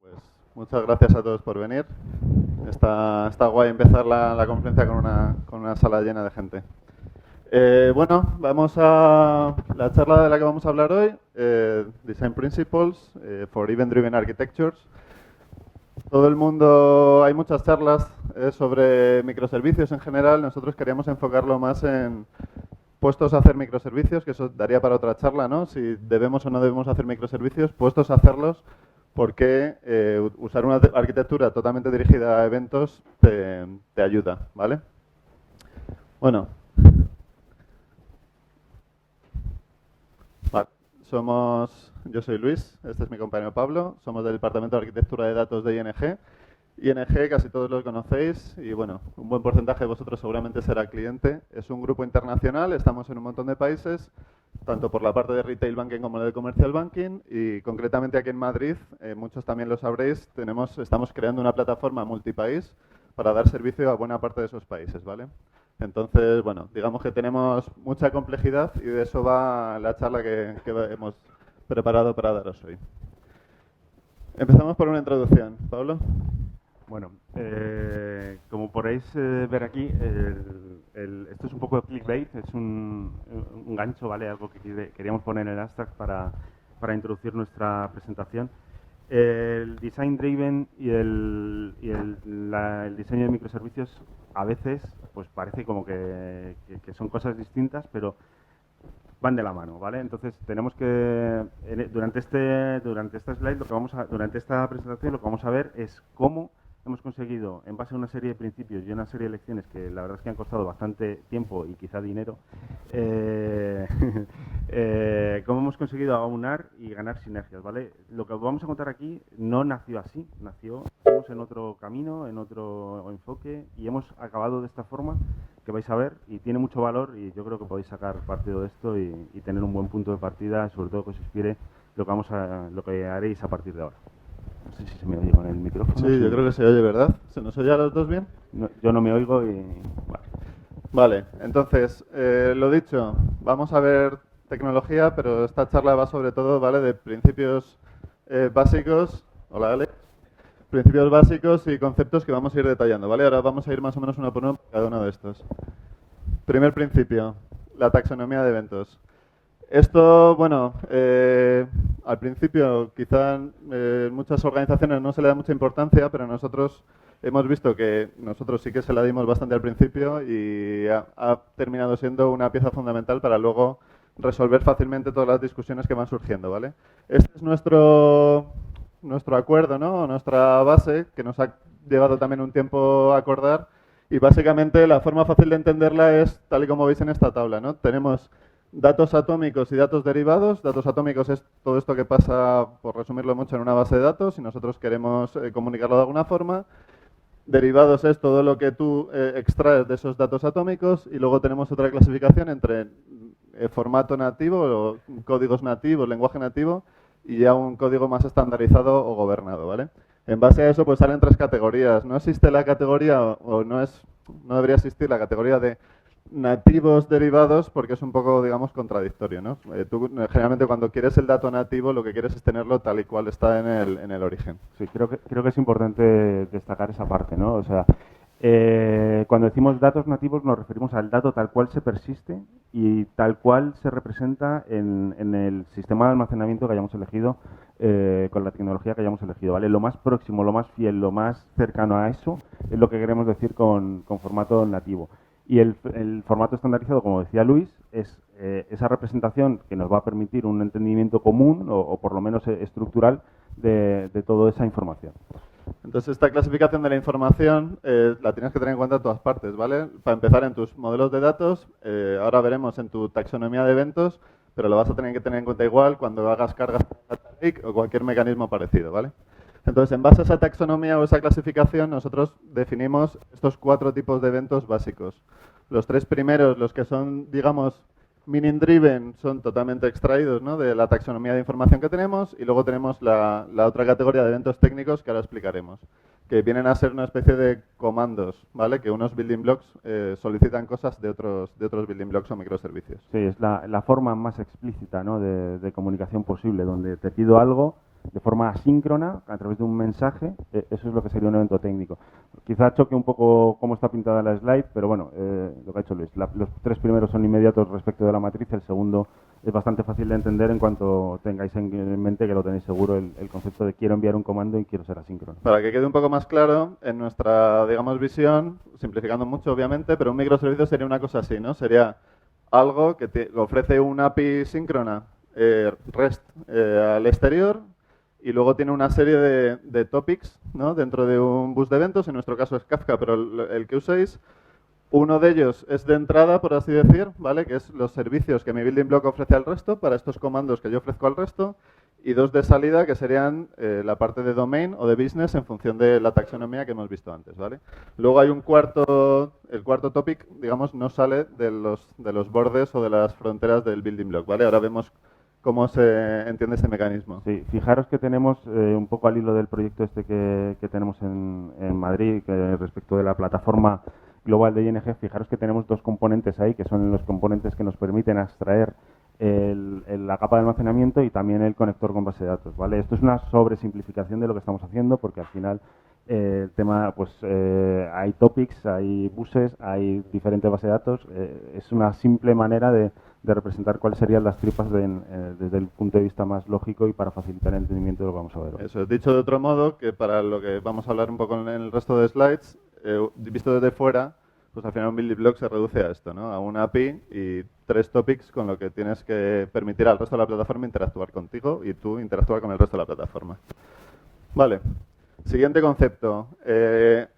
Pues muchas gracias a todos por venir. Está guay empezar la conferencia con una sala llena de gente. Bueno, vamos a la charla de la que vamos a hablar hoy, Design Principles for Event-Driven Architectures. Todo el mundo, hay muchas charlas sobre microservicios en general. Nosotros queríamos enfocarlo más en puestos a hacer microservicios, que eso daría para otra charla, ¿no? Si debemos o no debemos hacer microservicios, puestos a hacerlos, porque usar una arquitectura totalmente dirigida a eventos te ayuda, ¿vale? Bueno, vale. Yo soy Luis, este es mi compañero Pablo, somos del Departamento de Arquitectura de Datos de ING. ING casi todos lo conocéis y bueno, un buen porcentaje de vosotros seguramente será cliente. Es un grupo internacional, estamos en un montón de países, tanto por la parte de retail banking como la de commercial banking y concretamente aquí en Madrid, muchos también lo sabréis, estamos creando una plataforma multipaís para dar servicio a buena parte de esos países, ¿vale? Entonces, bueno, digamos que tenemos mucha complejidad y de eso va la charla que hemos preparado para daros hoy. Empezamos por una introducción. Pablo. Bueno, como podéis ver aquí, esto es un poco de clickbait, es un gancho, ¿vale? Algo que queríamos poner en el abstract para introducir nuestra presentación. El design driven y el diseño de microservicios a veces pues parece como que son cosas distintas, pero van de la mano, ¿vale? Entonces tenemos que durante esta slide durante esta presentación lo que vamos a ver es cómo hemos conseguido, en base a una serie de principios y una serie de lecciones que la verdad es que han costado bastante tiempo y quizá dinero, cómo hemos conseguido aunar y ganar sinergias, ¿vale? Lo que vamos a contar aquí no nació así, fuimos en otro camino, en otro enfoque y hemos acabado de esta forma que vais a ver y tiene mucho valor y yo creo que podéis sacar partido de esto y tener un buen punto de partida, sobre todo que os inspire lo que haréis a partir de ahora. No sé si se me oye con el micrófono. Sí, yo creo que se oye, ¿verdad? ¿Se nos oye a los dos bien? No, yo no me oigo y... Vale, entonces, lo dicho, vamos a ver tecnología, pero esta charla va sobre todo, ¿vale?, de principios básicos. Hola, Alex. Principios básicos y conceptos que vamos a ir detallando, ¿vale? Ahora vamos a ir más o menos uno por uno por cada uno de estos. Primer principio, la taxonomía de eventos. Esto, bueno, al principio quizá en muchas organizaciones no se le da mucha importancia, pero nosotros hemos visto que nosotros sí que se la dimos bastante al principio y ha terminado siendo una pieza fundamental para luego resolver fácilmente todas las discusiones que van surgiendo, ¿vale? Este es nuestro acuerdo, ¿no? Nuestra base, que nos ha llevado también un tiempo a acordar y básicamente la forma fácil de entenderla es tal y como veis en esta tabla, ¿no? Tenemos datos atómicos y datos derivados. Datos atómicos es todo esto que pasa, por resumirlo mucho, en una base de datos y nosotros queremos comunicarlo de alguna forma. Derivados es todo lo que tú extraes de esos datos atómicos y luego tenemos otra clasificación entre formato nativo, o códigos nativos, lenguaje nativo y ya un código más estandarizado o gobernado, ¿vale? En base a eso pues salen tres categorías. No existe la categoría o no debería existir la categoría de nativos derivados porque es un poco, digamos, contradictorio, ¿no? Tú generalmente cuando quieres el dato nativo lo que quieres es tenerlo tal y cual está en el origen. Sí, creo que es importante destacar esa parte, ¿no? O sea, cuando decimos datos nativos nos referimos al dato tal cual se persiste y tal cual se representa en el sistema de almacenamiento que hayamos elegido con la tecnología que hayamos elegido, ¿vale? Lo más próximo, lo más fiel, lo más cercano a eso es lo que queremos decir con formato nativo. Y el formato estandarizado, como decía Luis, es esa representación que nos va a permitir un entendimiento común o por lo menos estructural de toda esa información. Entonces, esta clasificación de la información la tienes que tener en cuenta en todas partes, ¿vale? Para empezar, en tus modelos de datos, ahora veremos en tu taxonomía de eventos, pero lo vas a tener que tener en cuenta igual cuando hagas cargas de data lake o cualquier mecanismo parecido, ¿vale? Entonces, en base a esa taxonomía o esa clasificación, nosotros definimos estos 4 tipos de eventos básicos. Los 3 primeros, los que son, digamos, meaning driven, son totalmente extraídos, ¿no?, de la taxonomía de información que tenemos, y luego tenemos la otra categoría de eventos técnicos que ahora explicaremos, que vienen a ser una especie de comandos, ¿vale? Que unos building blocks solicitan cosas de otros building blocks o microservicios. Sí, es la forma más explícita, ¿no?, de comunicación posible, donde te pido algo de forma asíncrona, a través de un mensaje. Eso es lo que sería un evento técnico. Quizá choque un poco cómo está pintada la slide, pero bueno, lo que ha hecho Luis. Los tres primeros son inmediatos respecto de la matriz, el segundo es bastante fácil de entender en cuanto tengáis en mente que lo tenéis seguro, el concepto de quiero enviar un comando y quiero ser asíncrono. Para que quede un poco más claro, en nuestra, digamos, visión, simplificando mucho obviamente, pero un microservicio sería una cosa así, ¿no? Sería algo que ofrece una API síncrona REST al exterior y luego tiene una serie de topics, ¿no? Dentro de un bus de eventos, en nuestro caso es Kafka, pero el que uséis. Uno de ellos es de entrada, por así decir, ¿vale? Que es los servicios que mi building block ofrece al resto, para estos comandos que yo ofrezco al resto, y dos de salida, que serían la parte de domain o de business en función de la taxonomía que hemos visto antes, ¿vale? Luego hay un el cuarto topic, digamos, no sale de los bordes o de las fronteras del building block, ¿vale? Ahora vemos cómo se entiende ese mecanismo. Sí, fijaros que tenemos un poco al hilo del proyecto este que tenemos en Madrid, que respecto de la plataforma global de ING, fijaros que tenemos dos componentes ahí, que son los componentes que nos permiten extraer la capa de almacenamiento y también el conector con base de datos, ¿vale? Esto es una sobresimplificación de lo que estamos haciendo, porque al final el tema, pues hay topics, hay buses, hay diferentes bases de datos. Es una simple manera de representar cuáles serían las tripas desde el punto de vista más lógico y para facilitar el entendimiento de lo que vamos a ver hoy. Eso, dicho de otro modo, que para lo que vamos a hablar un poco en el resto de slides, visto desde fuera, pues al final un building block se reduce a esto, ¿no? A una API y tres topics con lo que tienes que permitir al resto de la plataforma interactuar contigo y tú interactuar con el resto de la plataforma. Vale. Siguiente concepto.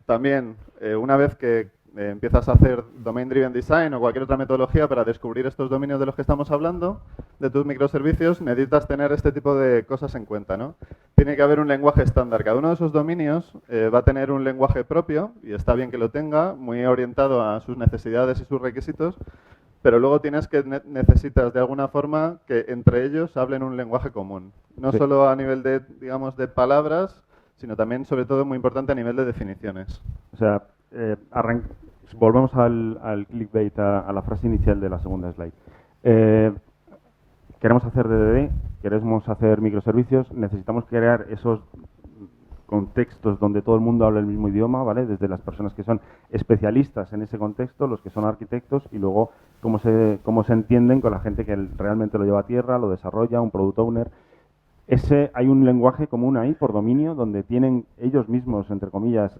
También, una vez que empiezas a hacer Domain Driven Design o cualquier otra metodología para descubrir estos dominios de los que estamos hablando, de tus microservicios, necesitas tener este tipo de cosas en cuenta, ¿no? Tiene que haber un lenguaje estándar. Cada uno de esos dominios va a tener un lenguaje propio, y está bien que lo tenga, muy orientado a sus necesidades y sus requisitos, pero luego necesitas de alguna forma que entre ellos hablen un lenguaje común. No Sí. solo a nivel de, digamos, de palabras, sino también, sobre todo, muy importante a nivel de definiciones. O sea, volvemos al clickbait, a la frase inicial de la segunda slide. Queremos hacer DDD, queremos hacer microservicios, necesitamos crear esos contextos donde todo el mundo habla el mismo idioma, ¿vale? Desde las personas que son especialistas en ese contexto, los que son arquitectos, y luego cómo se entienden con la gente que realmente lo lleva a tierra, lo desarrolla, un product owner. Hay un lenguaje común ahí por dominio donde tienen ellos mismos, entre comillas,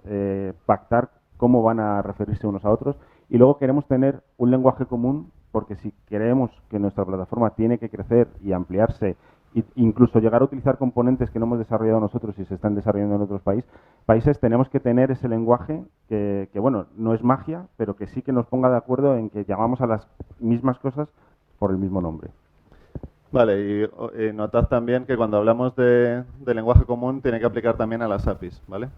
pactar cómo van a referirse unos a otros, y luego queremos tener un lenguaje común porque si queremos que nuestra plataforma tiene que crecer y ampliarse e incluso llegar a utilizar componentes que no hemos desarrollado nosotros y se están desarrollando en otros países, tenemos que tener ese lenguaje que, bueno, no es magia, pero que sí que nos ponga de acuerdo en que llamamos a las mismas cosas por el mismo nombre. Vale, y notad también que cuando hablamos de lenguaje común tiene que aplicar también a las APIs, ¿vale?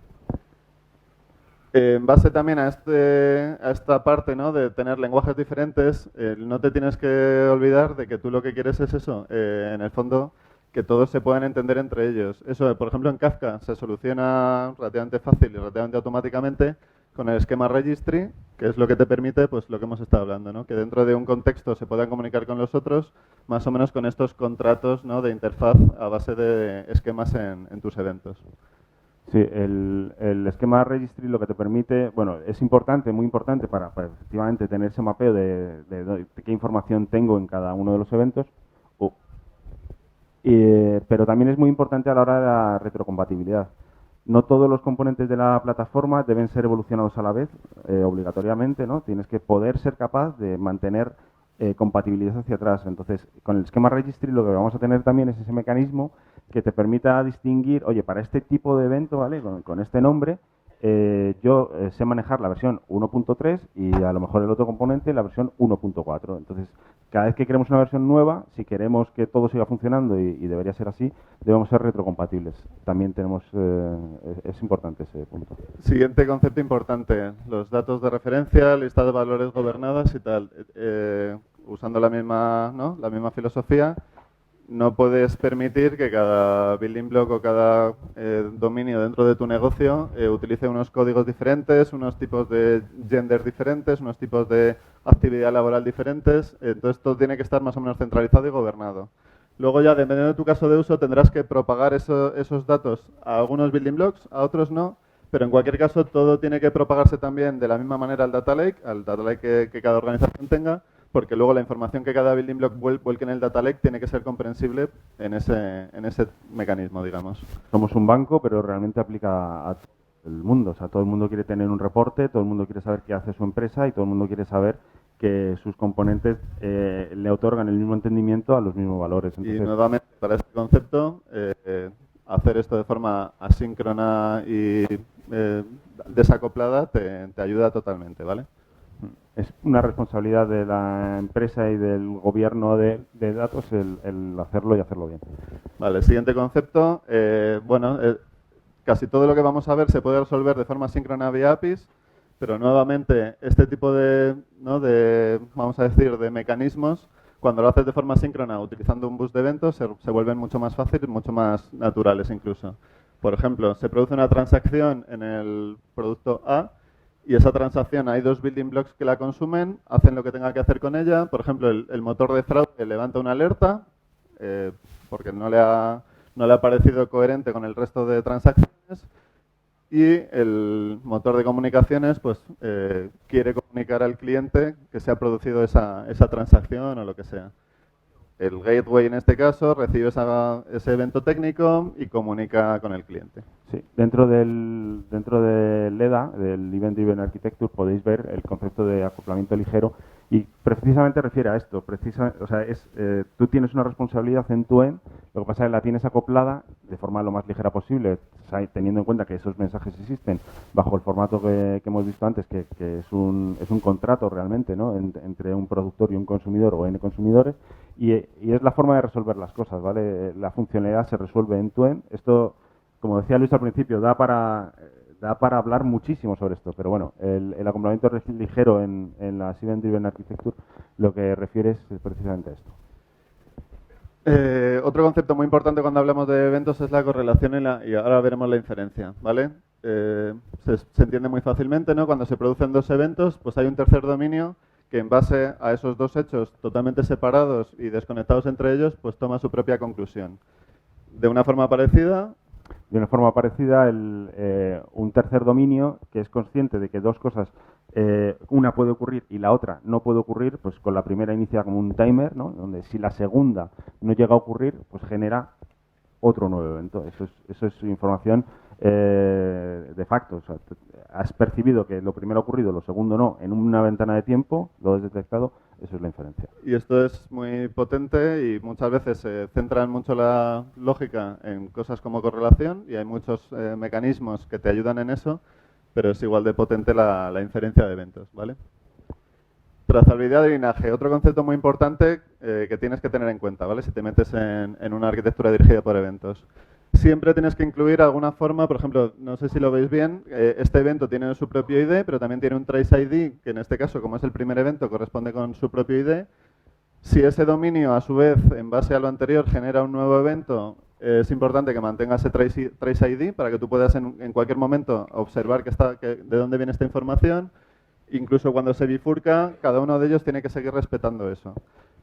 En base también a esta parte, ¿no?, de tener lenguajes diferentes, no te tienes que olvidar de que tú lo que quieres es eso, en el fondo, que todos se puedan entender entre ellos. Eso, por ejemplo, en Kafka se soluciona relativamente fácil y relativamente automáticamente con el esquema registry, que es lo que te permite, pues lo que hemos estado hablando, ¿no?, que dentro de un contexto se puedan comunicar con los otros, más o menos con estos contratos, ¿no?, de interfaz a base de esquemas en tus eventos. Sí, el esquema registry lo que te permite, bueno, es importante, muy importante para efectivamente tener ese mapeo de qué información tengo en cada uno de los eventos, pero también es muy importante a la hora de la retrocompatibilidad. No todos los componentes de la plataforma deben ser evolucionados a la vez, obligatoriamente, ¿no? Tienes que poder ser capaz de mantener compatibilidad hacia atrás. Entonces, con el esquema registry lo que vamos a tener también es ese mecanismo que te permita distinguir, oye, para este tipo de evento, ¿vale?, con este nombre, yo sé manejar la versión 1.3 y a lo mejor el otro componente la versión 1.4. Entonces, cada vez que queremos una versión nueva, si queremos que todo siga funcionando y debería ser así, debemos ser retrocompatibles. También es importante ese punto. Siguiente concepto importante, los datos de referencia, lista de valores gobernadas y tal. Usando la misma filosofía, no puedes permitir que cada building block o cada dominio dentro de tu negocio utilice unos códigos diferentes, unos tipos de gender diferentes, unos tipos de actividad laboral diferentes. Entonces, todo tiene que estar más o menos centralizado y gobernado. Luego ya, dependiendo de tu caso de uso, tendrás que propagar esos datos a algunos building blocks, a otros no, pero en cualquier caso todo tiene que propagarse también de la misma manera al data lake que cada organización tenga, porque luego la información que cada building block vuelque en el data lake tiene que ser comprensible en ese mecanismo, digamos. Somos un banco, pero realmente aplica a todo el mundo. O sea, todo el mundo quiere tener un reporte, todo el mundo quiere saber qué hace su empresa y todo el mundo quiere saber que sus componentes le otorgan el mismo entendimiento a los mismos valores. Entonces, y nuevamente, para este concepto, hacer esto de forma asíncrona y desacoplada te ayuda totalmente, ¿vale? Es una responsabilidad de la empresa y del gobierno de datos el hacerlo y hacerlo bien. Vale, siguiente concepto. Casi todo lo que vamos a ver se puede resolver de forma síncrona vía APIs, pero nuevamente este tipo vamos a decir, de mecanismos, cuando lo haces de forma síncrona utilizando un bus de eventos, se vuelven mucho más fáciles, mucho más naturales incluso. Por ejemplo, se produce una transacción en el producto A y esa transacción hay dos building blocks que la consumen, hacen lo que tenga que hacer con ella. Por ejemplo, el motor de fraude levanta una alerta porque no le ha parecido coherente con el resto de transacciones, y el motor de comunicaciones pues quiere comunicar al cliente que se ha producido esa transacción o lo que sea. El gateway, en este caso, recibe ese evento técnico y comunica con el cliente. Sí, dentro del EDA, del Event Driven Architecture, podéis ver el concepto de acoplamiento ligero y precisamente refiere a esto. O sea, tú tienes una responsabilidad end-to-end, lo que pasa es que la tienes acoplada de forma lo más ligera posible, teniendo en cuenta que esos mensajes existen bajo el formato que hemos visto antes, que es un contrato realmente, ¿no? Entre un productor y un consumidor o N consumidores, y es la forma de resolver las cosas, ¿vale? La funcionalidad se resuelve end-to-end. Esto, como decía Luis al principio, da para hablar muchísimo sobre esto, pero bueno, el acoplamiento ligero en la Event Driven Architecture lo que refiere es precisamente a esto. Otro concepto muy importante cuando hablamos de eventos es la correlación y ahora veremos la inferencia, ¿vale? Se entiende muy fácilmente, ¿no? Cuando se producen dos eventos, pues hay un tercer dominio que en base a esos dos hechos totalmente separados y desconectados entre ellos, pues toma su propia conclusión. De una forma parecida, un tercer dominio que es consciente de que dos cosas, una puede ocurrir y la otra no puede ocurrir, pues con la primera inicia como un timer, ¿no? Donde si la segunda no llega a ocurrir, pues genera otro nuevo evento. Eso es información de facto. O sea, has percibido que lo primero ha ocurrido, lo segundo no, en una ventana de tiempo, lo has detectado, eso es la inferencia. Y esto es muy potente y muchas veces se centra mucho la lógica en cosas como correlación y hay muchos mecanismos que te ayudan en eso, pero es igual de potente la inferencia de eventos, ¿vale? Trazabilidad de linaje, otro concepto muy importante que tienes que tener en cuenta, ¿vale? Si te metes en una arquitectura dirigida por eventos. Siempre tienes que incluir alguna forma, por ejemplo, no sé si lo veis bien, este evento tiene su propio ID, pero también tiene un trace ID, que en este caso, como es el primer evento, corresponde con su propio ID. Si ese dominio, a su vez, en base a lo anterior, genera un nuevo evento, es importante que mantenga ese trace ID para que tú puedas en cualquier momento observar de dónde viene esta información. Incluso cuando se bifurca, cada uno de ellos tiene que seguir respetando eso.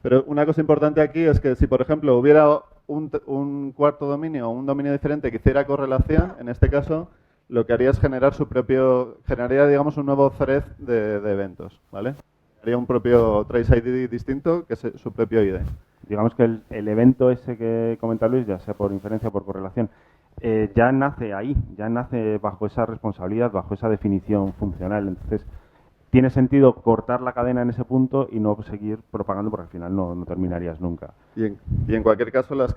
Pero una cosa importante aquí es que si, por ejemplo, hubiera un cuarto dominio o un dominio diferente que hiciera correlación, en este caso, lo que haría es generaría, digamos, un nuevo thread de eventos, ¿vale? Haría un propio trace ID distinto que es su propio ID. Digamos que el evento ese que comenta Luis, ya sea por inferencia o por correlación, ya nace ahí, ya nace bajo esa responsabilidad, bajo esa definición funcional. Entonces, tiene sentido cortar la cadena en ese punto y no seguir propagando porque al final no terminarías nunca. Y en cualquier caso, las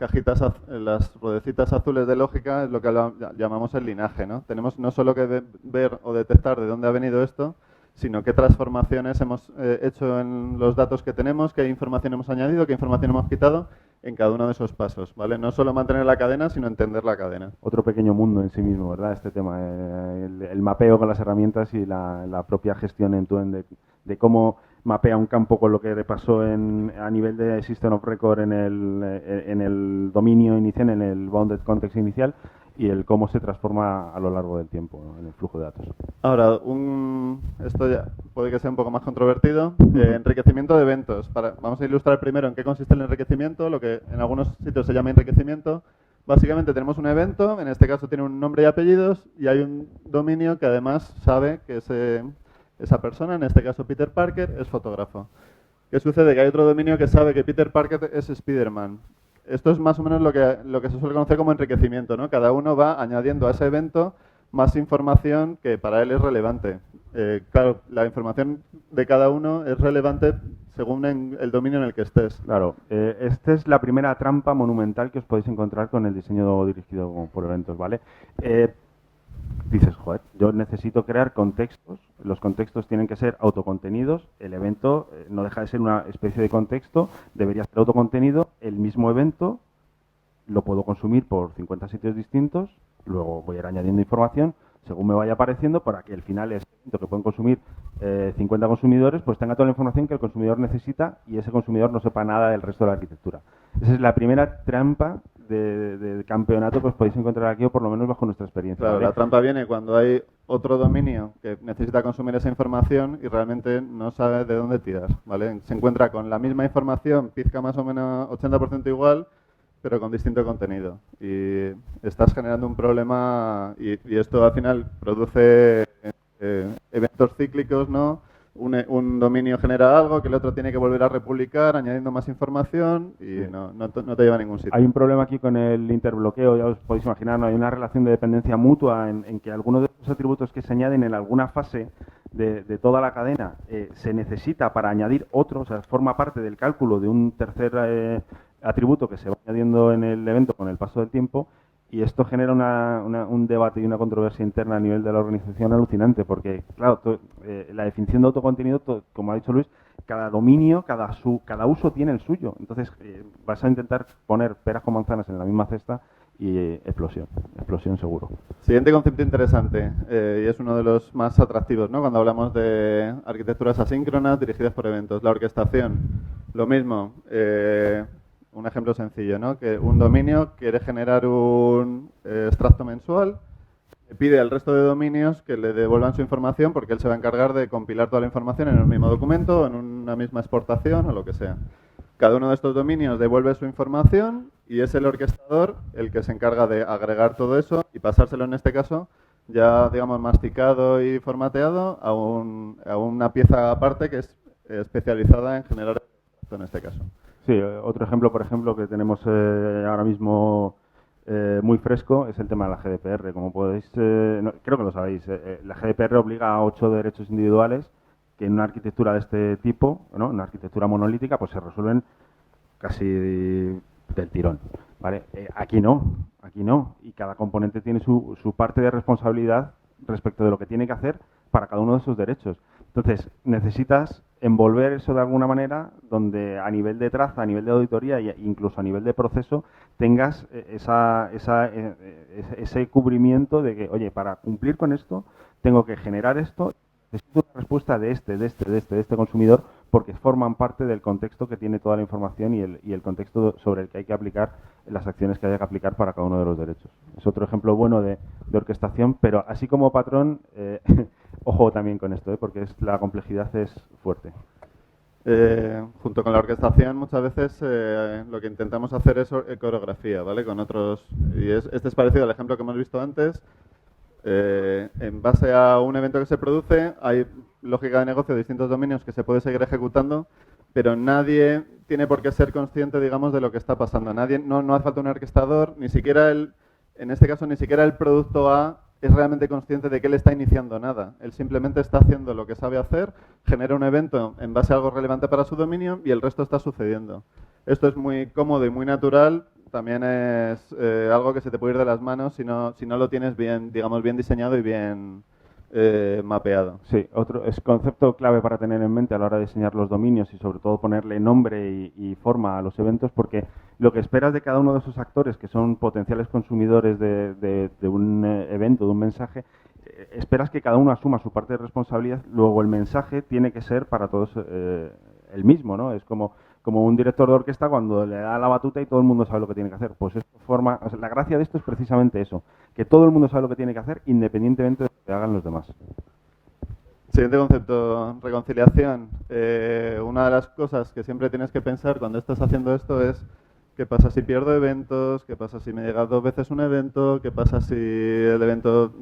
ruedecitas azules de lógica es lo que llamamos el linaje, ¿no? Tenemos no solo que ver o detectar de dónde ha venido esto, sino qué transformaciones hemos hecho en los datos que tenemos, qué información hemos añadido, qué información hemos quitado en cada uno de esos pasos, ¿vale? No solo mantener la cadena, sino entender la cadena. Otro pequeño mundo en sí mismo, ¿verdad? Este tema, el mapeo con las herramientas y la propia gestión de cómo mapea un campo con lo que le pasó a nivel de System of Record en el dominio inicial, en el Bounded Context inicial, y el cómo se transforma a lo largo del tiempo, ¿no? En el flujo de datos. Ahora, esto ya puede que sea un poco más controvertido. Enriquecimiento de eventos. Vamos a ilustrar primero en qué consiste el enriquecimiento, lo que en algunos sitios se llama enriquecimiento. Básicamente tenemos un evento, en este caso tiene un nombre y apellidos, y hay un dominio que además sabe que esa persona, en este caso Peter Parker, es fotógrafo. ¿Qué sucede? Que hay otro dominio que sabe que Peter Parker es Spider-Man. Esto es más o menos lo que se suele conocer como enriquecimiento, ¿no? Cada uno va añadiendo a ese evento más información que para él es relevante. Claro, la información de cada uno es relevante según el dominio en el que estés. Claro, esta es la primera trampa monumental que os podéis encontrar con el diseño dirigido por eventos, ¿vale? Dices, joder, yo necesito crear contextos, los contextos tienen que ser autocontenidos, el evento no deja de ser una especie de contexto, debería ser autocontenido, el mismo evento lo puedo consumir por 50 sitios distintos, luego voy a ir añadiendo información según me vaya apareciendo para que al final ese evento que pueden consumir 50 consumidores pues tenga toda la información que el consumidor necesita y ese consumidor no sepa nada del resto de la arquitectura. Esa es la primera trampa de campeonato que os podéis encontrar aquí o por lo menos bajo nuestra experiencia. Claro, ¿vale? la trampa viene cuando hay otro dominio que necesita consumir esa información y realmente no sabe de dónde tirar, ¿vale? Se encuentra con la misma información, pizca más o menos 80% igual, pero con distinto contenido. Y estás generando un problema y esto al final produce eventos cíclicos, ¿no? Un dominio genera algo que el otro tiene que volver a republicar añadiendo más información y no te lleva a ningún sitio. Hay un problema aquí con el interbloqueo, ya os podéis imaginar, ¿no? Hay una relación de dependencia mutua en que algunos de los atributos que se añaden en alguna fase de toda la cadena se necesita para añadir otro, o sea, forma parte del cálculo de un tercer atributo que se va añadiendo en el evento con el paso del tiempo. Y esto genera un debate y una controversia interna a nivel de la organización alucinante, porque, claro, la definición de autocontenido, como ha dicho Luis, cada dominio, cada uso tiene el suyo. Entonces, vas a intentar poner peras con manzanas en la misma cesta y explosión seguro. Siguiente concepto interesante, y es uno de los más atractivos, ¿no? Cuando hablamos de arquitecturas asíncronas dirigidas por eventos, la orquestación. Lo mismo. Un ejemplo sencillo, ¿no? Que un dominio quiere generar un extracto mensual, le pide al resto de dominios que le devuelvan su información porque él se va a encargar de compilar toda la información en un mismo documento, en una misma exportación o lo que sea. Cada uno de estos dominios devuelve su información y es el orquestador el que se encarga de agregar todo eso y pasárselo en este caso ya, digamos, masticado y formateado a una pieza aparte que es especializada en generar esto en este caso. Sí, otro ejemplo, por ejemplo, que tenemos ahora mismo muy fresco es el tema de la GDPR. Como podéis, creo que lo sabéis, la GDPR obliga a 8 derechos individuales que en una arquitectura de este tipo, ¿no? Una arquitectura monolítica, pues se resuelven casi del tirón, ¿vale? Aquí no, y cada componente tiene su parte de responsabilidad respecto de lo que tiene que hacer para cada uno de esos derechos. Entonces, necesitas envolver eso de alguna manera donde a nivel de traza, a nivel de auditoría e incluso a nivel de proceso tengas ese cubrimiento de que, oye, para cumplir con esto tengo que generar esto, necesito una respuesta de este consumidor porque forman parte del contexto que tiene toda la información y el contexto sobre el que hay que aplicar las acciones que haya que aplicar para cada uno de los derechos. Es otro ejemplo bueno de orquestación, pero así como patrón, ojo también con esto, porque la complejidad es fuerte. Junto con la orquestación muchas veces lo que intentamos hacer es coreografía, ¿vale? Con otros, y este es parecido al ejemplo que hemos visto antes. En base a un evento que se produce, hay lógica de negocio de distintos dominios que se puede seguir ejecutando, pero nadie tiene por qué ser consciente, digamos, de lo que está pasando. No hace falta un orquestador, ni siquiera en este caso, ni siquiera el producto A es realmente consciente de que él está iniciando nada. Él simplemente está haciendo lo que sabe hacer, genera un evento en base a algo relevante para su dominio y el resto está sucediendo. Esto es muy cómodo y muy natural. También es algo que se te puede ir de las manos si no lo tienes bien, digamos, bien diseñado y bien mapeado. Sí, otro es concepto clave para tener en mente a la hora de diseñar los dominios y sobre todo ponerle nombre y forma a los eventos, porque lo que esperas de cada uno de esos actores que son potenciales consumidores de un evento, de un mensaje, esperas que cada uno asuma su parte de responsabilidad, luego el mensaje tiene que ser para todos el mismo, ¿no? Es como como un director de orquesta cuando le da la batuta y todo el mundo sabe lo que tiene que hacer. Pues esto forma, o sea, la gracia de esto es precisamente eso, que todo el mundo sabe lo que tiene que hacer independientemente de lo que hagan los demás. Siguiente concepto, reconciliación. Una de las cosas que siempre tienes que pensar cuando estás haciendo esto es qué pasa si pierdo eventos, qué pasa si me llega 2 veces un evento, qué pasa si el evento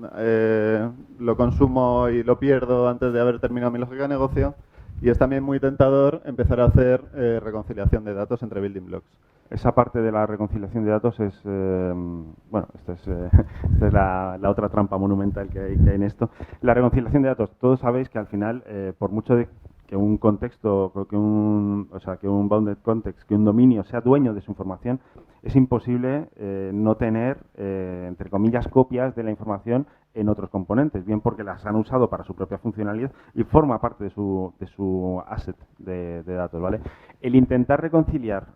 lo consumo y lo pierdo antes de haber terminado mi lógica de negocio. Y es también muy tentador empezar a hacer reconciliación de datos entre building blocks. Esa parte de la reconciliación de datos es, bueno, esta es la otra trampa monumental que hay en esto. La reconciliación de datos, todos sabéis que al final, por mucho de que un contexto, que un bounded context, que un dominio sea dueño de su información, es imposible no tener, entre comillas, copias de la información en otros componentes, bien porque las han usado para su propia funcionalidad y forma parte de su asset de datos, ¿vale? El intentar reconciliar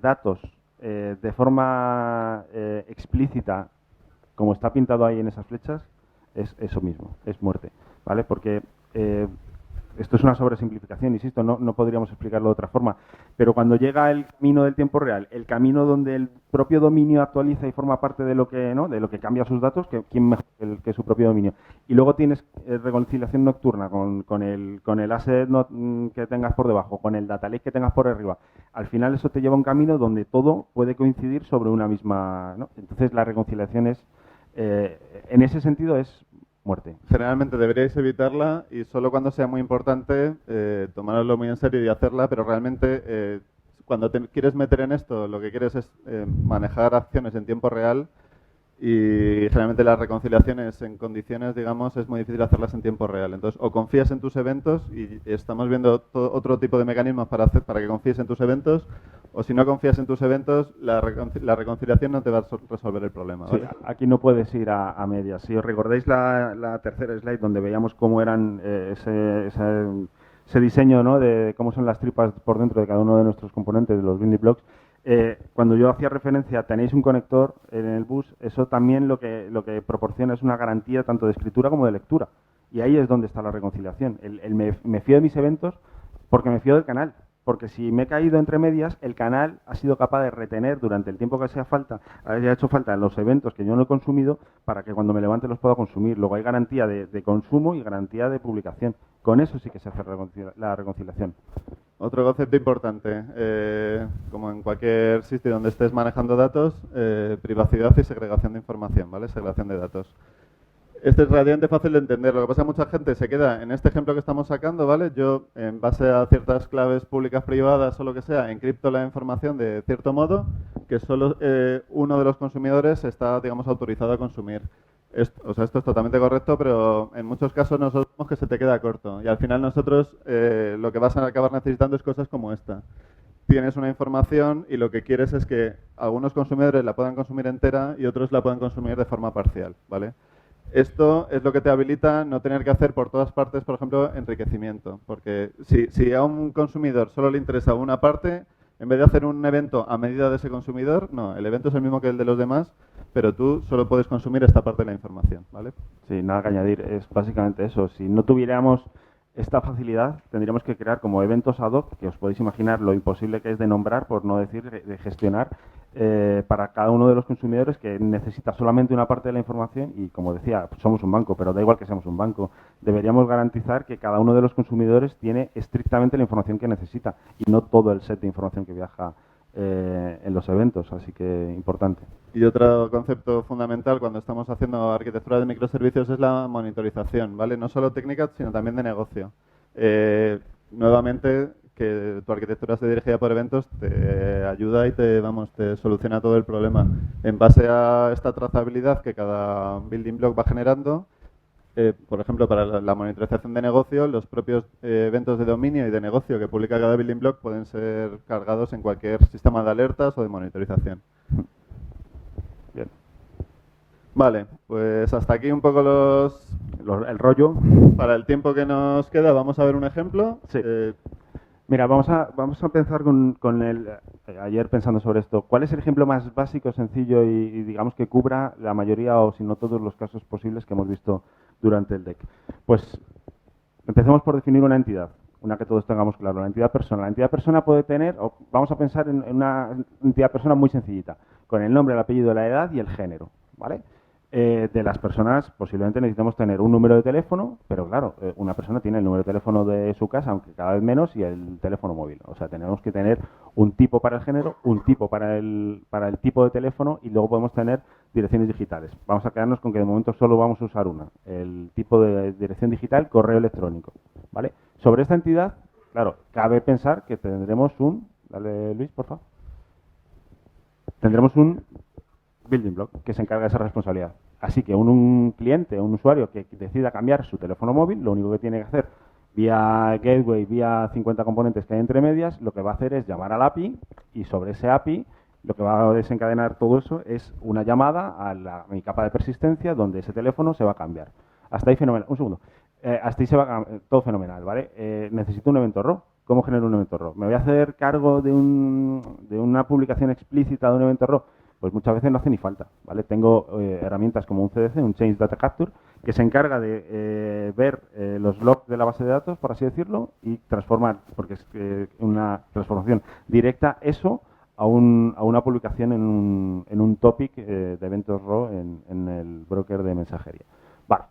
datos de forma explícita, como está pintado ahí en esas flechas, es eso mismo, es muerte, ¿vale? Porque esto es una sobresimplificación, insisto, no podríamos explicarlo de otra forma, pero cuando llega el camino del tiempo real, el camino donde el propio dominio actualiza y forma parte de lo que, ¿no?, de lo que cambia sus datos, ¿quién mejor que su propio dominio? Y luego tienes reconciliación nocturna con el asset que tengas por debajo, con el data lake que tengas por arriba. Al final eso te lleva a un camino donde todo puede coincidir sobre una misma, ¿no? Entonces la reconciliación es, en ese sentido, es muerte. Generalmente deberíais evitarla y solo cuando sea muy importante tomároslo muy en serio y hacerla, pero realmente cuando te quieres meter en esto, lo que quieres es manejar acciones en tiempo real y generalmente las reconciliaciones en condiciones, digamos, es muy difícil hacerlas en tiempo real. Entonces, o confías en tus eventos y estamos viendo otro tipo de mecanismos para que confíes en tus eventos, o si no confías en tus eventos, la reconciliación no te va a resolver el problema, ¿vale? Sí, aquí no puedes ir a medias. Si os recordáis la tercera slide donde veíamos cómo eran ese diseño, ¿no?, de cómo son las tripas por dentro de cada uno de nuestros componentes, de los building blocks, cuando yo hacía referencia, tenéis un conector en el bus, eso también lo que proporciona es una garantía tanto de escritura como de lectura. Y ahí es donde está la reconciliación. Me fío de mis eventos porque me fío del canal. Porque si me he caído entre medias, el canal ha sido capaz de retener durante el tiempo que haya hecho falta los eventos que yo no he consumido para que cuando me levante los pueda consumir. Luego hay garantía de consumo y garantía de publicación. Con eso sí que se hace la reconciliación. Otro concepto importante, como en cualquier sitio donde estés manejando datos, privacidad y segregación de información, ¿vale? Segregación de datos. Este es relativamente fácil de entender. Lo que pasa es que mucha gente se queda en este ejemplo que estamos sacando, ¿vale? Yo, en base a ciertas claves públicas, privadas o lo que sea, encripto la información de cierto modo que solo uno de los consumidores está, digamos, autorizado a consumir. Esto es totalmente correcto, pero en muchos casos nosotros vemos que se te queda corto. Y al final nosotros lo que vas a acabar necesitando es cosas como esta. Tienes una información y lo que quieres es que algunos consumidores la puedan consumir entera y otros la puedan consumir de forma parcial, ¿vale? Esto es lo que te habilita no tener que hacer por todas partes, por ejemplo, enriquecimiento. Porque si a un consumidor solo le interesa una parte, en vez de hacer un evento a medida de ese consumidor, no, el evento es el mismo que el de los demás, pero tú solo puedes consumir esta parte de la información, ¿vale? Sí, nada que añadir, es básicamente eso. Si no tuviéramos esta facilidad, tendríamos que crear como eventos ad hoc, que os podéis imaginar lo imposible que es de nombrar, por no decir de gestionar, para cada uno de los consumidores que necesita solamente una parte de la información y, como decía, somos un banco, pero da igual que seamos un banco. Deberíamos garantizar que cada uno de los consumidores tiene estrictamente la información que necesita y no todo el set de información que viaja en los eventos, así que importante. Y otro concepto fundamental cuando estamos haciendo arquitectura de microservicios es la monitorización, ¿vale? No solo técnica, sino también de negocio. Nuevamente, que tu arquitectura esté dirigida por eventos te ayuda y te soluciona todo el problema. En base a esta trazabilidad que cada building block va generando, por ejemplo, para la monitorización de negocio, los propios eventos de dominio y de negocio que publica cada building block pueden ser cargados en cualquier sistema de alertas o de monitorización. Bien. Vale, pues hasta aquí un poco el rollo. Para el tiempo que nos queda, vamos a ver un ejemplo. Sí. Mira, vamos a pensar con el... ayer pensando sobre esto, ¿cuál es el ejemplo más básico, sencillo y digamos que cubra la mayoría o si no todos los casos posibles que hemos visto durante el deck? Pues empecemos por definir una entidad. una que todos tengamos claro, la entidad persona. La entidad persona puede tener, o vamos a pensar en una entidad persona muy sencillita, con el nombre, el apellido, la edad y el género, ¿vale? De las personas, posiblemente necesitamos tener un número de teléfono, pero claro, una persona tiene el número de teléfono de su casa, aunque cada vez menos, y el teléfono móvil. O sea, tenemos que tener un tipo para el género, un tipo para el tipo de teléfono, y luego podemos tener direcciones digitales. Vamos a quedarnos con que de momento solo vamos a usar una, el tipo de dirección digital, correo electrónico, ¿vale? Sobre esta entidad, claro, cabe pensar que tendremos dale Luis, por favor, tendremos un building block que se encarga de esa responsabilidad. Así que un cliente, un usuario que decida cambiar su teléfono móvil, lo único que tiene que hacer vía gateway, vía 50 componentes que hay entre medias, lo que va a hacer es llamar al API y sobre ese API lo que va a desencadenar todo eso es una llamada a mi capa de persistencia donde ese teléfono se va a cambiar. Hasta ahí fenomenal. Un segundo. Hasta ahí se va todo fenomenal, ¿vale? Necesito un evento RAW. ¿Cómo genero un evento RAW? ¿Me voy a hacer cargo de una publicación explícita de un evento RAW? Pues muchas veces no hace ni falta, ¿vale? Tengo herramientas como un CDC, un Change Data Capture, que se encarga de ver los logs de la base de datos, por así decirlo, y transformar, porque es una transformación directa, eso a una publicación en un topic de eventos RAW en el broker de mensajería. Vale.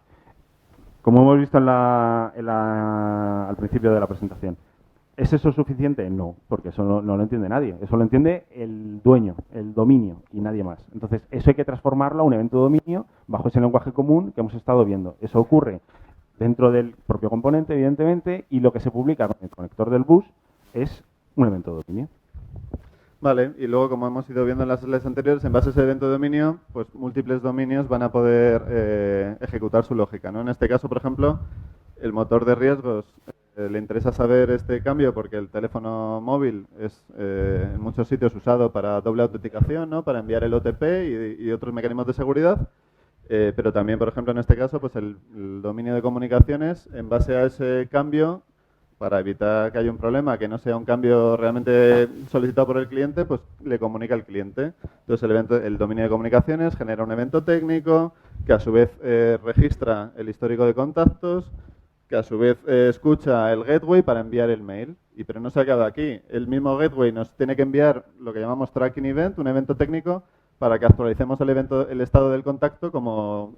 Como hemos visto al principio de la presentación, ¿es eso suficiente? No, porque eso no lo entiende nadie. Eso lo entiende el dueño, el dominio y nadie más. Entonces, eso hay que transformarlo a un evento de dominio bajo ese lenguaje común que hemos estado viendo. Eso ocurre dentro del propio componente, evidentemente, y lo que se publica con el conector del bus es un evento de dominio. Vale, y luego, como hemos ido viendo en las slides anteriores, en base a ese evento de dominio, pues múltiples dominios van a poder ejecutar su lógica, ¿no? En este caso, por ejemplo, el motor de riesgos le interesa saber este cambio porque el teléfono móvil es en muchos sitios usado para doble autenticación, ¿no? Para enviar el OTP y otros mecanismos de seguridad. Pero también, por ejemplo, en este caso, pues el dominio de comunicaciones, en base a ese cambio, para evitar que haya un problema, que no sea un cambio realmente solicitado por el cliente, pues le comunica al cliente. Entonces el dominio de comunicaciones genera un evento técnico que a su vez registra el histórico de contactos, que a su vez escucha el gateway para enviar el mail. Pero no se acaba aquí. El mismo gateway nos tiene que enviar lo que llamamos tracking event, un evento técnico, para que actualicemos el estado del contacto como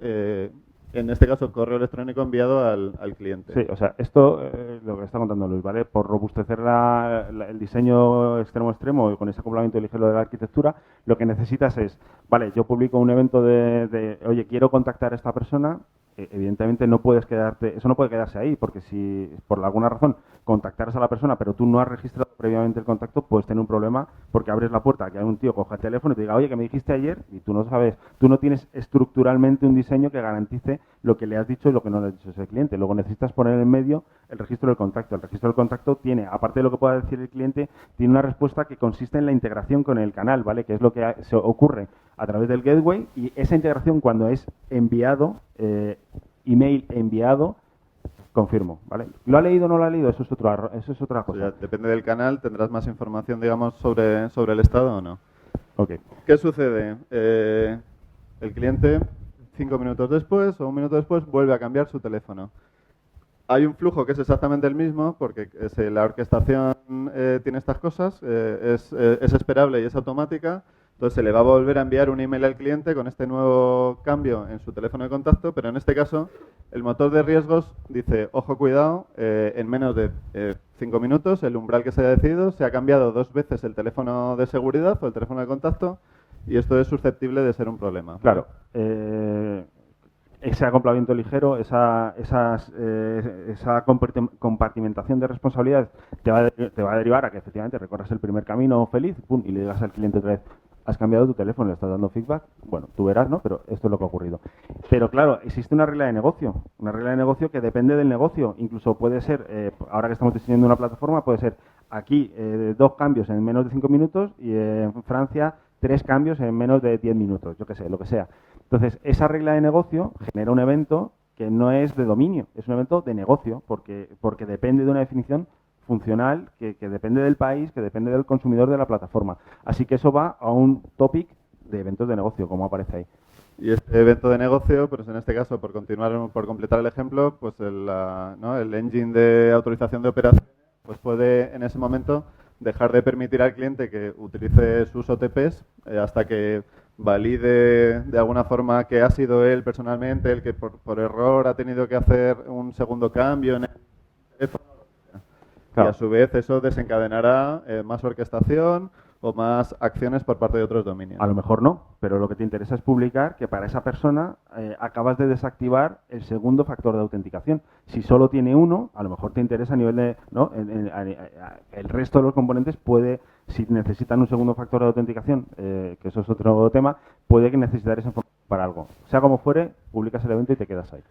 en este caso, el correo electrónico enviado al cliente. Sí, o sea, esto, lo que está contando Luis, ¿vale? Por robustecer el diseño extremo a extremo y con ese acoplamiento ligero de la arquitectura, lo que necesitas es, vale, yo publico un evento oye, quiero contactar a esta persona, evidentemente no puedes quedarte, eso no puede quedarse ahí, porque si por alguna razón contactaras a la persona, pero tú no has registrado previamente el contacto, puedes tener un problema porque abres la puerta, que hay un tío coja el teléfono y te diga, oye, que me dijiste ayer, y tú no sabes, tú no tienes estructuralmente un diseño que garantice lo que le has dicho y lo que no le has dicho a ese cliente. Luego necesitas poner en medio el registro del contacto. El registro del contacto tiene, aparte de lo que pueda decir el cliente, tiene una respuesta que consiste en la integración con el canal, ¿vale? Que es lo que se ocurre a través del gateway, y esa integración cuando es enviado, email enviado, confirmo, ¿vale? ¿Lo ha leído o no lo ha leído? Eso es otra cosa. O sea, depende del canal, tendrás más información, digamos, sobre el estado o no. Okay. ¿Qué sucede? El cliente, 5 minutos después o un minuto después, vuelve a cambiar su teléfono. Hay un flujo que es exactamente el mismo, porque la orquestación tiene estas cosas, es esperable y es automática. Entonces se le va a volver a enviar un email al cliente con este nuevo cambio en su teléfono de contacto, pero en este caso el motor de riesgos dice, ojo, cuidado, en menos de 5 minutos el umbral que se haya decidido se ha cambiado 2 veces el teléfono de seguridad o el teléfono de contacto y esto es susceptible de ser un problema. Claro. Ese acoplamiento ligero, esa compartimentación de responsabilidades te va a derivar a que efectivamente recorras el primer camino feliz, pum, y le digas al cliente otra vez, has cambiado tu teléfono, le estás dando feedback, bueno, tú verás, ¿no? Pero esto es lo que ha ocurrido. Pero claro, existe una regla de negocio que depende del negocio. Incluso puede ser, ahora que estamos diseñando una plataforma, puede ser aquí 2 cambios en menos de 5 minutos y en Francia 3 cambios en menos de 10 minutos, yo qué sé, lo que sea. Entonces, esa regla de negocio genera un evento que no es de dominio, es un evento de negocio, porque depende de una definición funcional que depende del país, que depende del consumidor de la plataforma. Así que eso va a un topic de eventos de negocio, como aparece ahí. Y este evento de negocio, pues en este caso, por completar el ejemplo, pues el engine de autorización de operaciones pues puede en ese momento dejar de permitir al cliente que utilice sus OTPs hasta que valide de alguna forma que ha sido él personalmente el que por error ha tenido que hacer un segundo cambio en el teléfono. Claro. Y a su vez eso desencadenará más orquestación o más acciones por parte de otros dominios. A lo mejor no, pero lo que te interesa es publicar que para esa persona acabas de desactivar el segundo factor de autenticación. Si solo tiene uno, a lo mejor te interesa a nivel de... ¿no? El resto de los componentes puede, si necesitan un segundo factor de autenticación, que eso es otro tema, puede que necesitar esa información para algo. Sea como fuere, publicas el evento y te quedas ahí.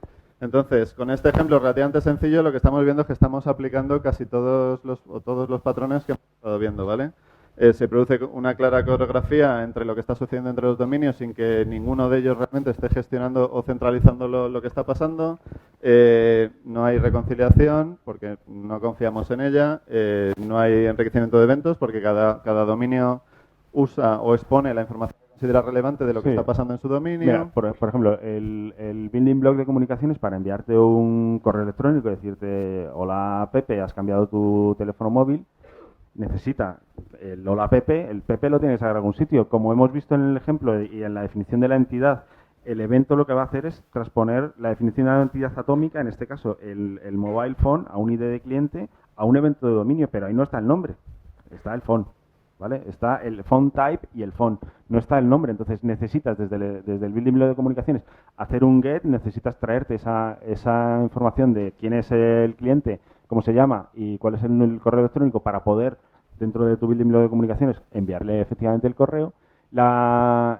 Entonces, con este ejemplo relativamente sencillo, lo que estamos viendo es que estamos aplicando casi todos los patrones que hemos estado viendo, ¿vale? Se produce una clara coreografía entre lo que está sucediendo entre los dominios sin que ninguno de ellos realmente esté gestionando o centralizando lo que está pasando. No hay reconciliación porque no confiamos en ella. No hay enriquecimiento de eventos porque cada dominio usa o expone la información que considera relevante de lo que está pasando en su dominio. Mira, por ejemplo, el building block de comunicaciones para enviarte un correo electrónico y decirte: hola Pepe, has cambiado tu teléfono móvil, necesita el hola Pepe, el Pepe lo tienes que sacar a algún sitio. Como hemos visto en el ejemplo y en la definición de la entidad, el evento lo que va a hacer es transponer la definición de la entidad atómica, en este caso el mobile phone, a un ID de cliente, a un evento de dominio, pero ahí no está el nombre, está el phone. ¿Vale? Está el phone type y el phone, no está el nombre. Entonces necesitas desde el building block de comunicaciones hacer un get, necesitas traerte esa información de quién es el cliente, cómo se llama y cuál es el correo electrónico para poder, dentro de tu building block de comunicaciones, enviarle efectivamente el correo. La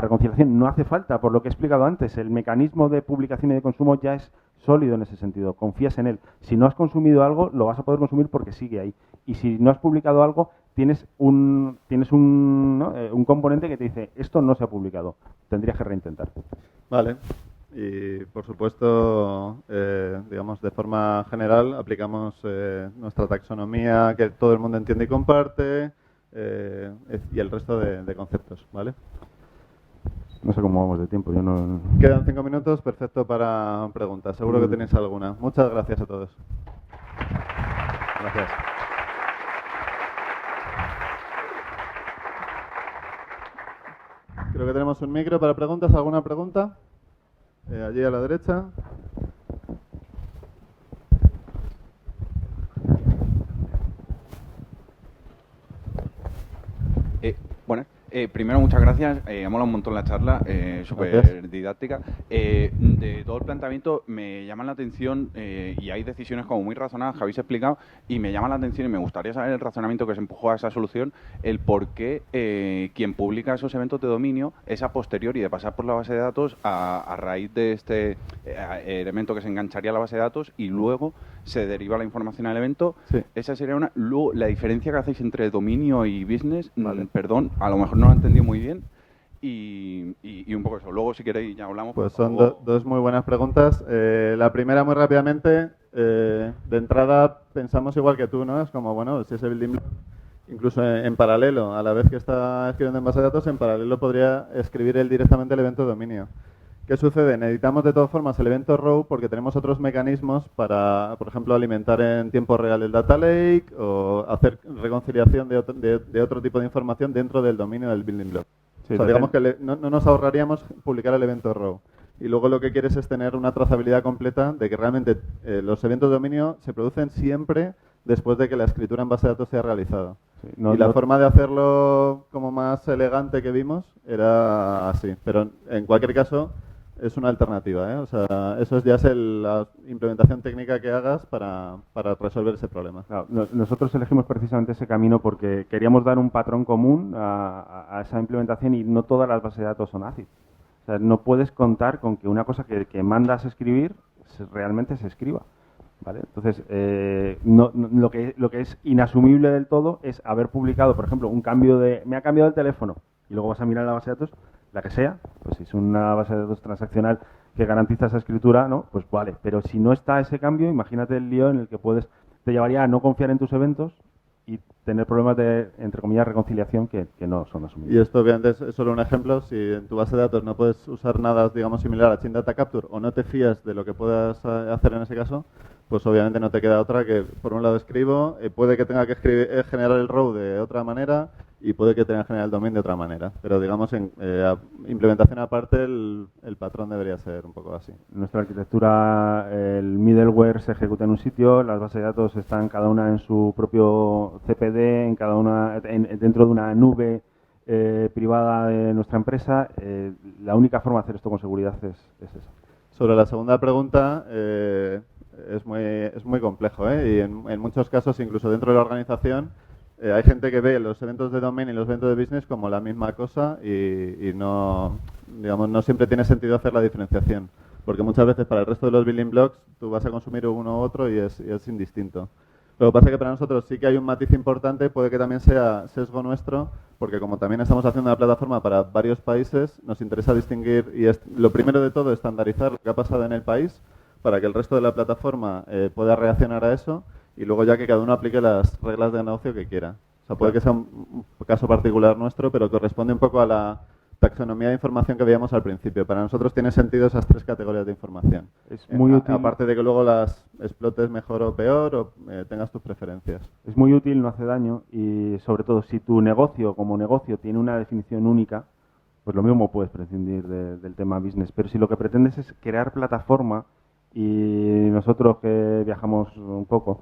reconciliación no hace falta, por lo que he explicado antes. El mecanismo de publicación y de consumo ya es sólido en ese sentido, confías en él. Si no has consumido algo, lo vas a poder consumir porque sigue ahí. Y si no has publicado algo, tienes un componente que te dice: esto no se ha publicado, tendrías que reintentar. Vale. Y, por supuesto, digamos, de forma general, aplicamos nuestra taxonomía que todo el mundo entiende y comparte, y el resto de conceptos, ¿vale? No sé cómo vamos de tiempo. Yo no... Quedan 5 minutos, perfecto para preguntas. Seguro que tenéis alguna. Muchas gracias a todos. Gracias. Creo que tenemos un micro para preguntas. ¿Alguna pregunta? Allí a la derecha. Bueno, primero muchas gracias, ha molado un montón la charla, súper didáctica. De todo el planteamiento me llama la atención y hay decisiones como muy razonadas que habéis explicado y me llama la atención y me gustaría saber el razonamiento que se empujó a esa solución, el por qué quien publica esos eventos de dominio es a posteriori de pasar por la base de datos a raíz de este elemento que se engancharía a la base de datos y luego se deriva la información al evento. Sí. Esa sería una. Luego, la diferencia que hacéis entre dominio y business, Vale. Perdón, a lo mejor no lo he entendido muy bien. Y un poco eso. Luego, si queréis, ya hablamos. Pues son dos muy buenas preguntas. La primera, muy rápidamente, de entrada pensamos igual que tú, ¿no? Es como, bueno, si ese building block, incluso en paralelo, a la vez que está escribiendo en base de datos, en paralelo podría escribir él directamente el evento de dominio. ¿Qué sucede? Necesitamos de todas formas el evento row porque tenemos otros mecanismos para, por ejemplo, alimentar en tiempo real el data lake o hacer reconciliación de otro tipo de información dentro del dominio del building block. Sí, o sea, digamos que no nos ahorraríamos publicar el evento row. Y luego lo que quieres es tener una trazabilidad completa de que realmente los eventos de dominio se producen siempre después de que la escritura en base de datos sea realizada. Sí, y la forma de hacerlo como más elegante que vimos era así. Pero en cualquier caso es una alternativa, ¿eh? O sea, eso ya es la implementación técnica que hagas para resolver ese problema. Claro, nosotros elegimos precisamente ese camino porque queríamos dar un patrón común a esa implementación y no todas las bases de datos son ACID. O sea, no puedes contar con que una cosa que mandas a escribir realmente se escriba. ¿Vale? Entonces, lo que es inasumible del todo es haber publicado, por ejemplo, un cambio me ha cambiado el teléfono y luego vas a mirar la base de datos, la que sea, pues si es una base de datos transaccional que garantiza esa escritura, ¿no? Pues vale, pero si no está ese cambio, imagínate el lío en el que te llevaría a no confiar en tus eventos y tener problemas de, entre comillas, reconciliación que no son asumibles. Y esto obviamente es solo un ejemplo. Si en tu base de datos no puedes usar nada, digamos, similar a Chain Data Capture o no te fías de lo que puedas hacer en ese caso, pues obviamente no te queda otra que, por un lado, escribo, puede que tenga que generar el row de otra manera y puede que tenga que generar el domain de otra manera. Pero, digamos, en implementación aparte, el patrón debería ser un poco así. En nuestra arquitectura, el middleware se ejecuta en un sitio, las bases de datos están cada una en su propio CPD, en cada una dentro de una nube privada de nuestra empresa. La única forma de hacer esto con seguridad es esa. Sobre la segunda pregunta, es muy complejo, ¿eh? Y en muchos casos, incluso dentro de la organización, hay gente que ve los eventos de domain y los eventos de business como la misma cosa y no, digamos, no siempre tiene sentido hacer la diferenciación. Porque muchas veces para el resto de los building blocks tú vas a consumir uno u otro y es indistinto. Lo que pasa es que para nosotros sí que hay un matiz importante, puede que también sea sesgo nuestro, porque como también estamos haciendo una plataforma para varios países, nos interesa distinguir, y lo primero de todo, estandarizar lo que ha pasado en el país, para que el resto de la plataforma pueda reaccionar a eso, y luego ya que cada uno aplique las reglas de negocio que quiera. O sea, puede que sea un caso particular nuestro, pero corresponde un poco a la taxonomía de información que veíamos al principio. Para nosotros tiene sentido esas tres categorías de información. Es muy útil. Aparte de que luego las explotes mejor o peor o tengas tus preferencias. Es muy útil, no hace daño y sobre todo si tu negocio como negocio tiene una definición única, pues lo mismo puedes prescindir del tema business. Pero si lo que pretendes es crear plataforma y nosotros que viajamos un poco,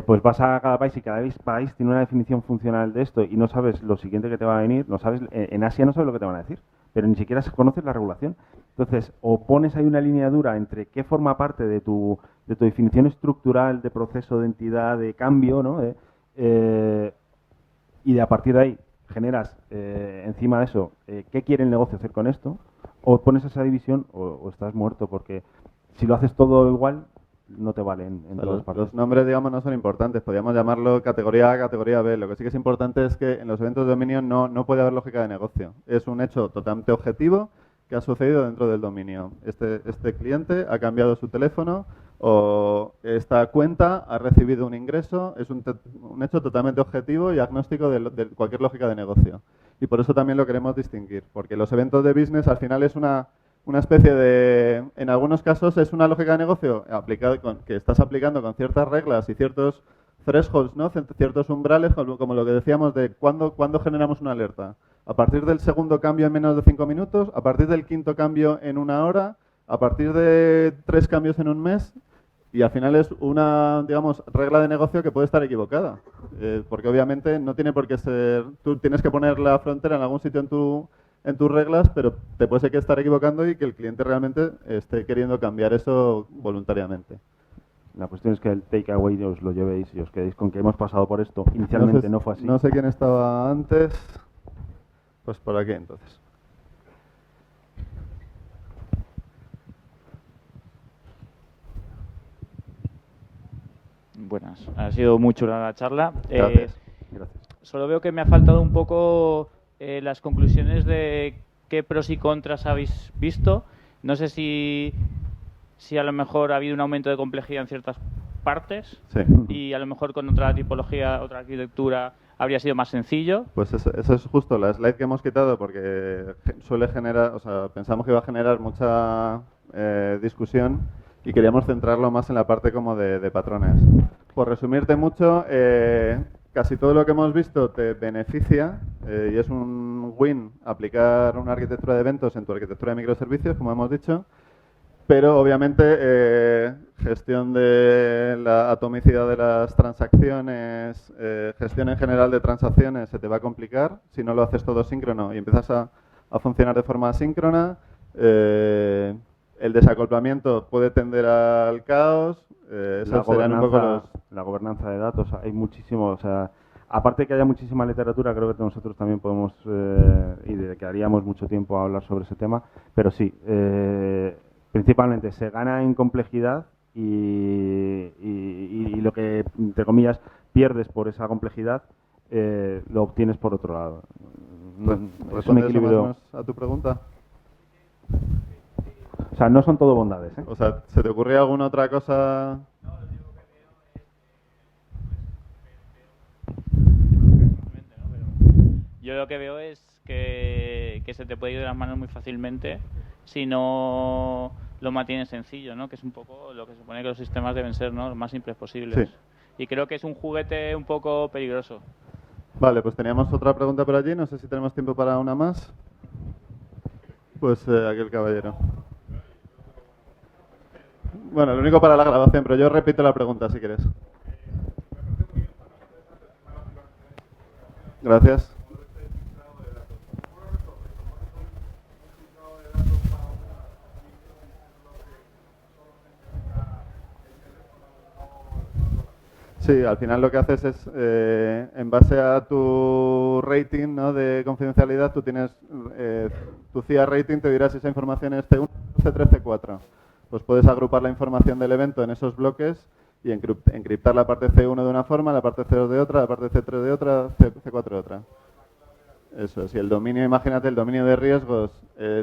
pues vas a cada país y cada país tiene una definición funcional de esto y no sabes lo siguiente que te va a venir, no sabes, en Asia no sabes lo que te van a decir, pero ni siquiera conoces la regulación. Entonces, o pones ahí una línea dura entre qué forma parte de tu definición estructural de proceso de entidad, de cambio, ¿no? Y de a partir de ahí generas encima de eso qué quiere el negocio hacer con esto, o pones esa división o estás muerto, porque si lo haces todo igual no te valen en todas partes. Los nombres, digamos, no son importantes. Podríamos llamarlo categoría A, categoría B. Lo que sí que es importante es que en los eventos de dominio no puede haber lógica de negocio. Es un hecho totalmente objetivo que ha sucedido dentro del dominio. Este cliente ha cambiado su teléfono o esta cuenta ha recibido un ingreso. Es un hecho totalmente objetivo y agnóstico de cualquier lógica de negocio. Y por eso también lo queremos distinguir. Porque los eventos de business al final es una especie de, en algunos casos es una lógica de negocio que estás aplicando con ciertas reglas y ciertos thresholds, ¿no? Ciertos umbrales, como lo que decíamos de cuándo generamos una alerta. A partir del segundo cambio en menos de 5 minutos, a partir del quinto cambio en 1 hora, a partir de 3 cambios en un mes, y al final es una, digamos, regla de negocio que puede estar equivocada. Porque obviamente no tiene por qué ser, tú tienes que poner la frontera en algún sitio en tus reglas, pero te puede que estar equivocando y que el cliente realmente esté queriendo cambiar eso voluntariamente. La cuestión es que el takeaway os lo llevéis y os quedéis con que hemos pasado por esto. Inicialmente no fue así. No sé quién estaba antes. Pues por aquí entonces. Buenas, ha sido muy chula la charla. Gracias. Solo veo que me ha faltado un poco las conclusiones de qué pros y contras habéis visto. No sé si a lo mejor ha habido un aumento de complejidad en ciertas partes Sí. y a lo mejor con otra tipología, otra arquitectura habría sido más sencillo. Pues eso es justo la slide que hemos quitado porque suele generar, o sea, pensamos que iba a generar mucha discusión y queríamos centrarlo más en la parte como de patrones. Por resumirte mucho, casi todo lo que hemos visto te beneficia y es un win aplicar una arquitectura de eventos en tu arquitectura de microservicios, como hemos dicho, pero obviamente gestión de la atomicidad de las transacciones, gestión en general de transacciones se te va a complicar si no lo haces todo síncrono y empiezas a funcionar de forma asíncrona. El desacoplamiento puede tender al caos. La gobernanza de datos, hay muchísimo, o sea, aparte de que haya muchísima literatura, creo que nosotros también podemos y dedicaríamos mucho tiempo a hablar sobre ese tema, pero sí, principalmente se gana en complejidad y lo que, entre comillas, pierdes por esa complejidad, lo obtienes por otro lado. Es un equilibrio. Más a tu pregunta? O sea, no son todo bondades, ¿eh? O sea, ¿se te ocurría alguna otra cosa? Yo lo que veo es que se te puede ir de las manos muy fácilmente si no lo mantiene sencillo, ¿no? Que es un poco lo que se supone que los sistemas deben ser, ¿no? Lo más simples posibles. Sí. Y creo que es un juguete un poco peligroso. Vale, pues teníamos otra pregunta por allí. No sé si tenemos tiempo para una más. Pues aquel caballero. Bueno, lo único para la grabación, pero yo repito la pregunta si quieres. Gracias. Sí, al final lo que haces es, en base a tu rating, ¿no?, de confidencialidad, tú tienes tu CIA rating, te dirá si esa información es C1, C3, C4. Pues puedes agrupar la información del evento en esos bloques y encriptar la parte C1 de una forma, la parte C2 de otra, la parte C3 de otra, C4 de otra. Eso es, y el dominio, imagínate, el dominio de riesgos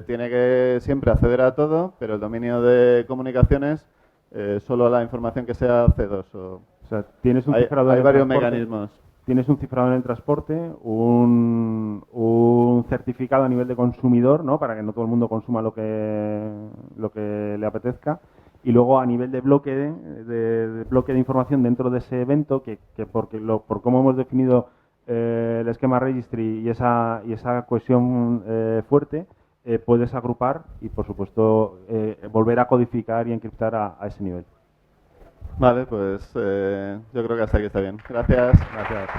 tiene que siempre acceder a todo, pero el dominio de comunicaciones solo a la información que sea C2. O sea, tienes un cifrado Hay en el varios transporte, mecanismos. Tienes un cifrado en el transporte, un certificado a nivel de consumidor, ¿no? Para que no todo el mundo consuma lo que le apetezca. Y luego a nivel de bloque de información dentro de ese evento, que por cómo hemos definido el esquema registry y esa cohesión fuerte, puedes agrupar y, por supuesto, volver a codificar y encriptar a ese nivel. Vale, pues yo creo que hasta aquí está bien. Gracias. Gracias.